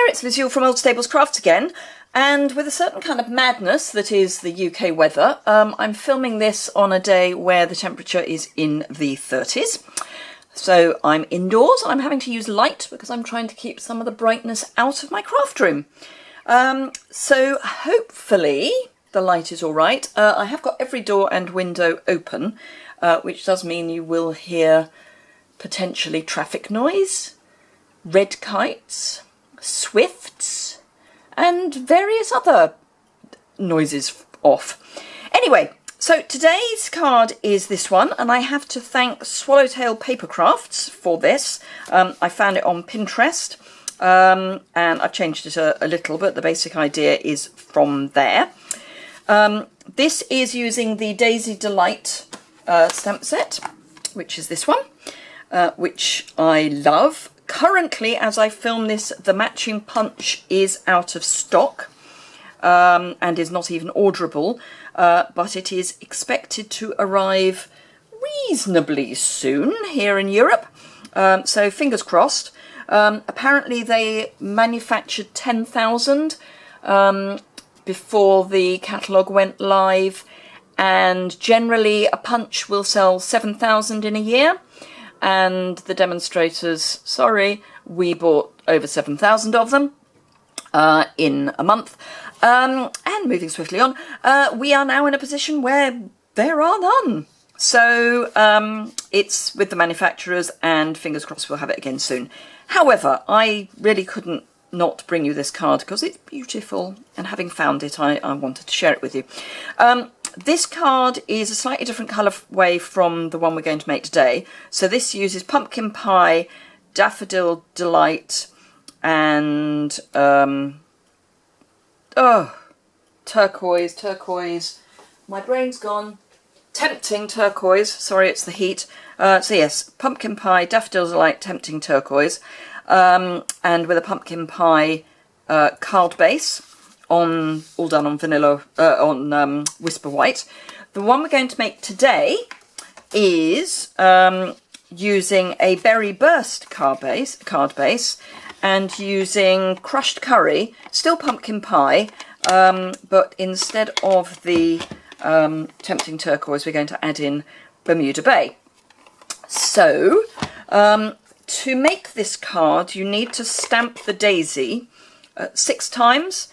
there, it's Liz Yuille from Old Stables Crafts again, and with a certain kind of madness that is the UK weather, I'm filming this on a day where the temperature is in the 30s. So I'm indoors and I'm having to use light because I'm trying to keep some of the brightness out of my craft room. So hopefully the light is all right. I have got every door and window open, which does mean you will hear potentially traffic noise, red kites, swifts, and various other noises off. Anyway, so today's card is this one, and I have to thank Swallowtail Papercrafts for this. I found it on Pinterest, and I've changed it a little, but the basic idea is from there. This is using the Daisy Delight stamp set, which is this one, which I love. Currently, as I film this, the matching punch is out of stock and is not even orderable, but it is expected to arrive reasonably soon here in Europe, so fingers crossed. Apparently they manufactured 10,000 before the catalogue went live, and generally a punch will sell 7,000 in a year. And the demonstrators, sorry, we bought over 7,000 of them in a month. And moving swiftly on, we are now in a position where there are none. So it's with the manufacturers, and fingers crossed we'll have it again soon. However, I really couldn't not bring you this card because it's beautiful, and having found it, I wanted to share it with you. This card is a slightly different colourway from the one we're going to make today. So this uses Pumpkin Pie, Daffodil Delight, and turquoise. My brain's gone. Tempting Turquoise. Sorry, it's the heat. So yes, Pumpkin Pie, Daffodil Delight, Tempting Turquoise, and with a Pumpkin Pie card base. All done on vanilla, on Whisper White. The one we're going to make today is using a Berry Burst card base and using crushed curry, still pumpkin pie, but instead of the Tempting Turquoise, we're going to add in Bermuda Bay. So, to make this card, you need to stamp the daisy 6 times.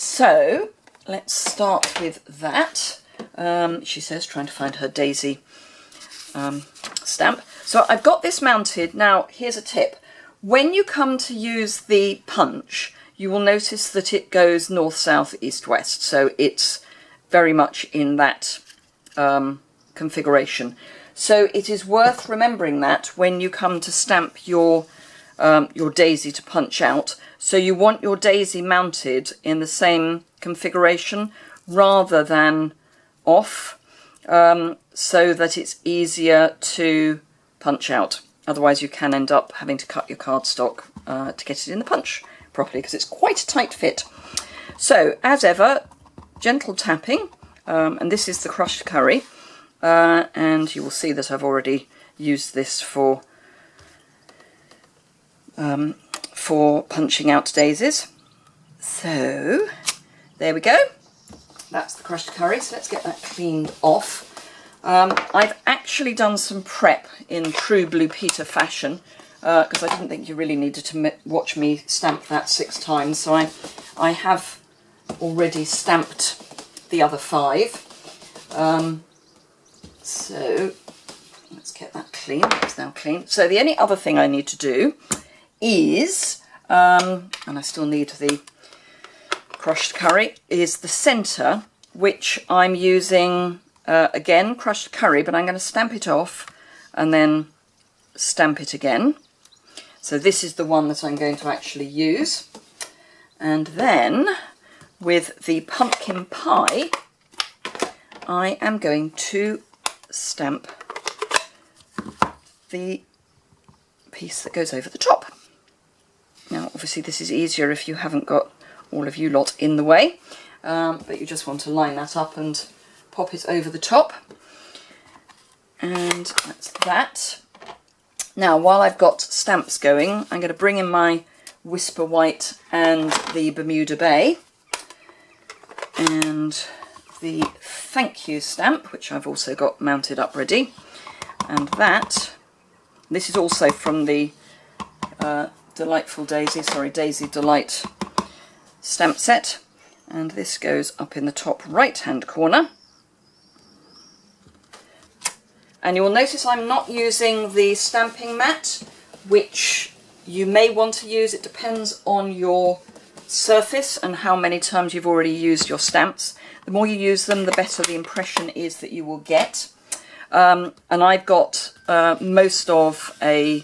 So let's start with that. She says, trying to find her daisy stamp. So I've got this mounted. Now, here's a tip. When you come to use the punch, you will notice that it goes north, south, east, west. So it's very much in that configuration. So it is worth remembering that when you come to stamp your daisy to punch out. So you want your daisy mounted in the same configuration rather than off, so that it's easier to punch out. Otherwise you can end up having to cut your cardstock to get it in the punch properly, because it's quite a tight fit. So as ever, gentle tapping, and this is the crushed curry, and you will see that I've already used this for punching out daisies. So there we go, that's the crushed curry. So let's get that cleaned off. I've actually done some prep in true Blue Peter fashion, because I didn't think you really needed to watch me stamp that 6 times. So I have already stamped the other 5. So let's get that clean. It's now clean. So the only other thing I need to do is, and I still need the crushed curry, is the centre, which I'm using, again, crushed curry, but I'm going to stamp it off and then stamp it again. So this is the one that I'm going to actually use. And then with the pumpkin pie, I am going to stamp the piece that goes over the top. Now, obviously this is easier if you haven't got all of you lot in the way, but you just want to line that up and pop it over the top. And that's that. Now, while I've got stamps going, I'm going to bring in my Whisper White and the Bermuda Bay. And the thank you stamp, which I've also got mounted up ready. And this is also from the Delightful Daisy, Daisy Delight stamp set. And this goes up in the top right hand corner. And you will notice I'm not using the stamping mat, which you may want to use. It depends on your surface and how many times you've already used your stamps. The more you use them, the better the impression is that you will get. And I've got most of a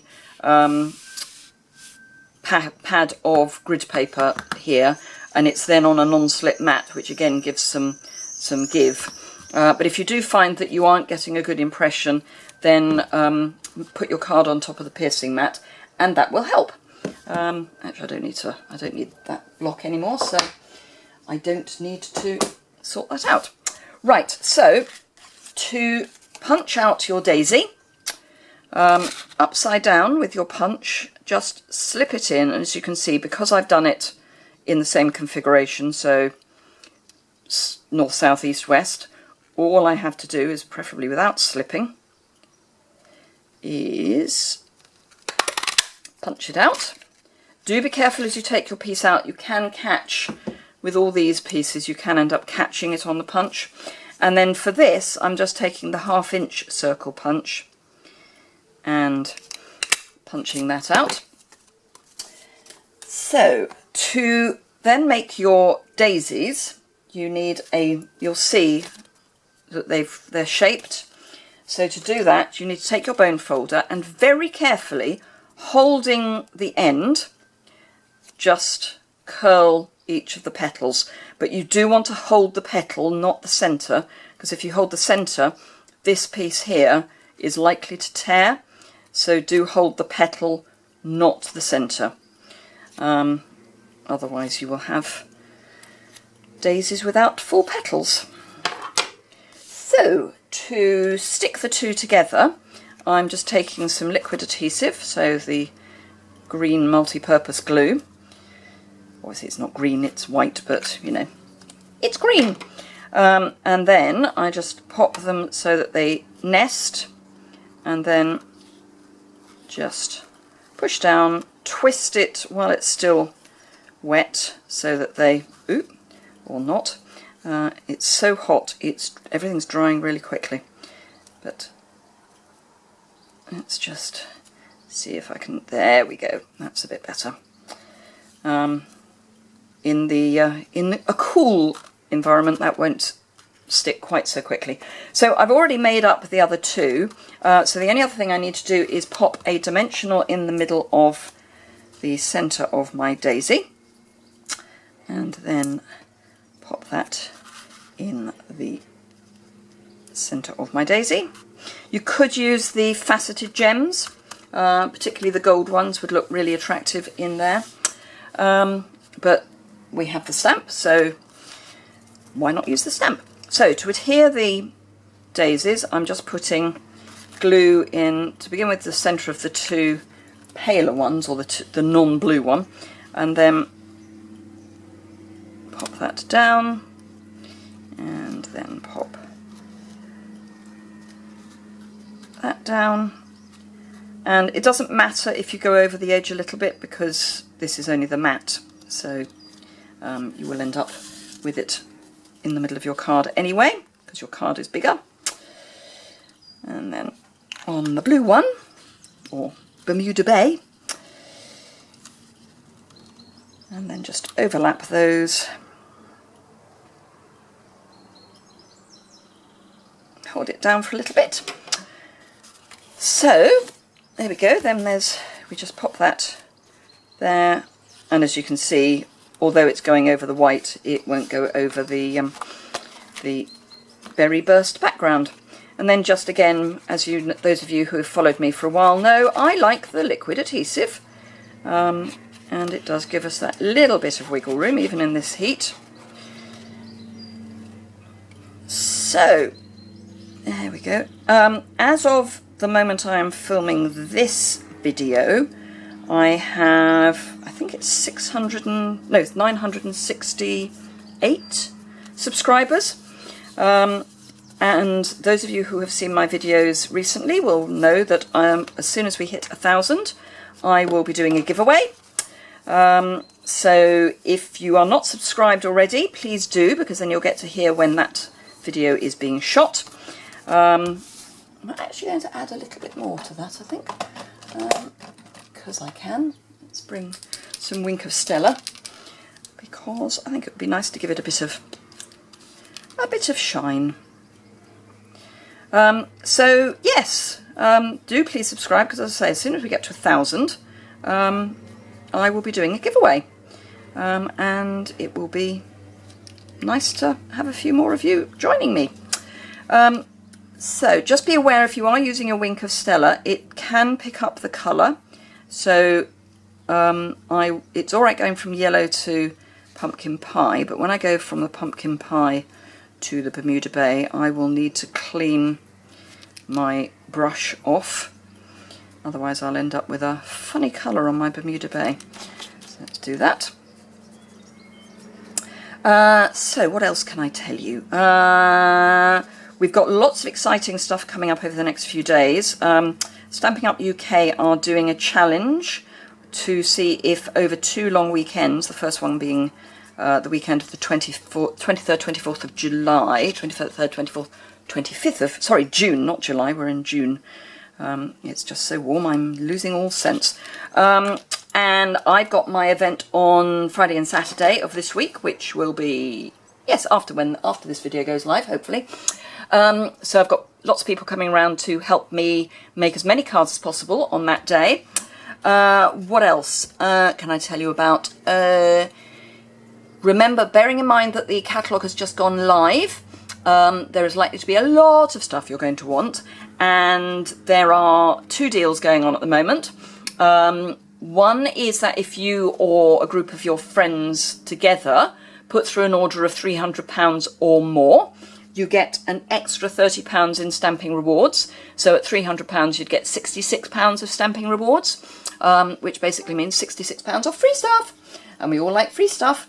pad of grid paper here, and it's then on a non-slip mat, which again gives some give. But if you do find that you aren't getting a good impression, then put your card on top of the piercing mat, and that will help. Actually, I don't need that block anymore, so I don't need to sort that out. Right, so to punch out your daisy, upside down with your punch, just slip it in, and as you can see, because I've done it in the same configuration, so north, south, east, west, all I have to do is, preferably without slipping, is punch it out. Do be careful as you take your piece out. You can catch, with all these pieces, you can end up catching it on the punch. And then for this, I'm just taking the 1/2 inch circle punch and punching that out. So to then make your daisies, you need you'll see that they're shaped. So to do that, you need to take your bone folder and very carefully, holding the end, just curl each of the petals. But you do want to hold the petal, not the centre, because if you hold the centre, this piece here is likely to tear. So do hold the petal, not the centre. Otherwise you will have daisies without full petals. So to stick the two together, I'm just taking some liquid adhesive, so the green multi-purpose glue. Obviously it's not green, it's white, but you know, it's green. And then I just pop them so that they nest, and then just push down, twist it while it's still wet so that they, or not. It's so hot, everything's drying really quickly. But let's just see if I can, there we go, that's a bit better. In a cool environment that won't stick quite so quickly. So I've already made up the other two, so the only other thing I need to do is pop a dimensional in the middle of the centre of my daisy, and then pop that in the centre of my daisy. You could use the faceted gems, particularly the gold ones would look really attractive in there, but we have the stamp, so why not use the stamp? So to adhere the daisies, I'm just putting glue in, to begin with, the centre of the two paler ones, or the non-blue one, and then pop that down, and then pop that down. And it doesn't matter if you go over the edge a little bit, because this is only the mat, so you will end up with it in the middle of your card anyway, because your card is bigger. And then on the blue one, or Bermuda Bay, and then just overlap those. Hold it down for a little bit. So there we go. Then we just pop that there, and as you can see, although it's going over the white, it won't go over the berry burst background. And then just again, as those of you who have followed me for a while know, I like the liquid adhesive, and it does give us that little bit of wiggle room even in this heat. So there we go. As of the moment I am filming this video, I think it's 968 subscribers. And those of you who have seen my videos recently will know that as soon as we hit 1,000, I will be doing a giveaway. So if you are not subscribed already, please do, because then you'll get to hear when that video is being shot. I'm actually going to add a little bit more to that, I think, because I can. Let's bring some Wink of Stella, because I think it would be nice to give it a bit of shine. So yes, do please subscribe, because as I say, as soon as we get to 1,000, I will be doing a giveaway, and it will be nice to have a few more of you joining me. So just be aware, if you are using a Wink of Stella, it can pick up the colour. So it's all right going from yellow to pumpkin pie, but when I go from the pumpkin pie to the Bermuda Bay, I will need to clean my brush off. Otherwise I'll end up with a funny colour on my Bermuda Bay. So let's do that. So what else can I tell you? We've got lots of exciting stuff coming up over the next few days. Stampin Up UK are doing a challenge to see if over 2 long weekends, the first one being the weekend of the 23rd, 24th of July, 23rd, 24th, 25th of, sorry, June, not July, we're in June. It's just so warm, I'm losing all sense. And I've got my event on Friday and Saturday of this week, which will be, yes, after this video goes live, hopefully. So I've got lots of people coming around to help me make as many cards as possible on that day. What else can I tell you about? Remember, bearing in mind that the catalogue has just gone live, there is likely to be a lot of stuff you're going to want, and there are 2 deals going on at the moment. One is that if you or a group of your friends together put through an order of £300 or more, you get an extra £30 in stamping rewards. So at £300 you'd get £66 of stamping rewards, which basically means £66 off free stuff, and we all like free stuff.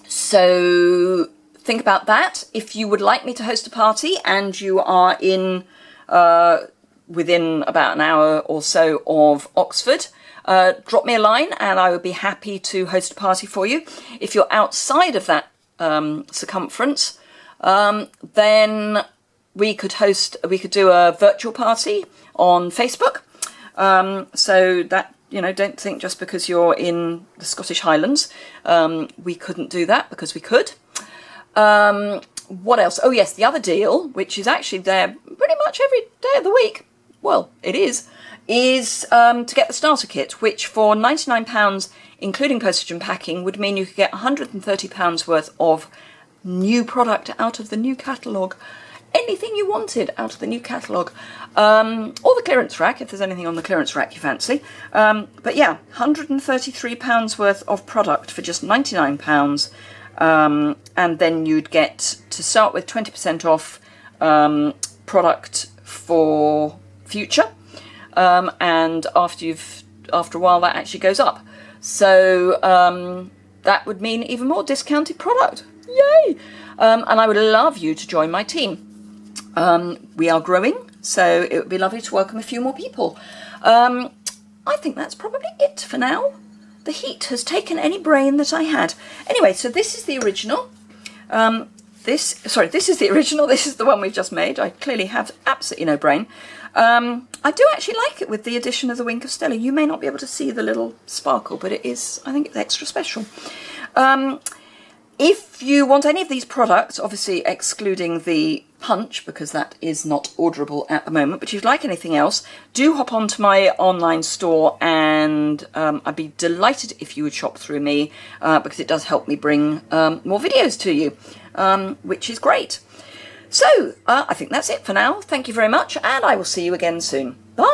So think about that. If you would like me to host a party and you are in within about an hour or so of Oxford, drop me a line and I would be happy to host a party for you. If you're outside of that circumference, then we could do a virtual party on Facebook. So that, you know, don't think just because you're in the Scottish Highlands we couldn't do that, because we could. What else? Oh yes, the other deal, which is actually there pretty much every day of the week, well, it is to get the starter kit, which for £99, including postage and packing, would mean you could get £130 worth of new product out of the new catalogue. Anything you wanted out of the new catalogue. Or the clearance rack, if there's anything on the clearance rack you fancy. But yeah, £133 worth of product for just £99. And then you'd get, to start with, 20% off product for future. And after a while that actually goes up. So that would mean even more discounted product. Yay! And I would love you to join my team. We are growing, so it would be lovely to welcome a few more people. I think that's probably it for now. The heat has taken any brain that I had. Anyway, so this is the original. This is the original. This is the one we've just made. I clearly have absolutely no brain. I do actually like it with the addition of the Wink of Stella. You may not be able to see the little sparkle, but it is, I think it's extra special. If you want any of these products, obviously excluding the punch, because that is not orderable at the moment, but if you'd like anything else, do hop onto my online store, and I'd be delighted if you would shop through me, because it does help me bring more videos to you, which is great. So I think that's it for now. Thank you very much, and I will see you again soon. Bye!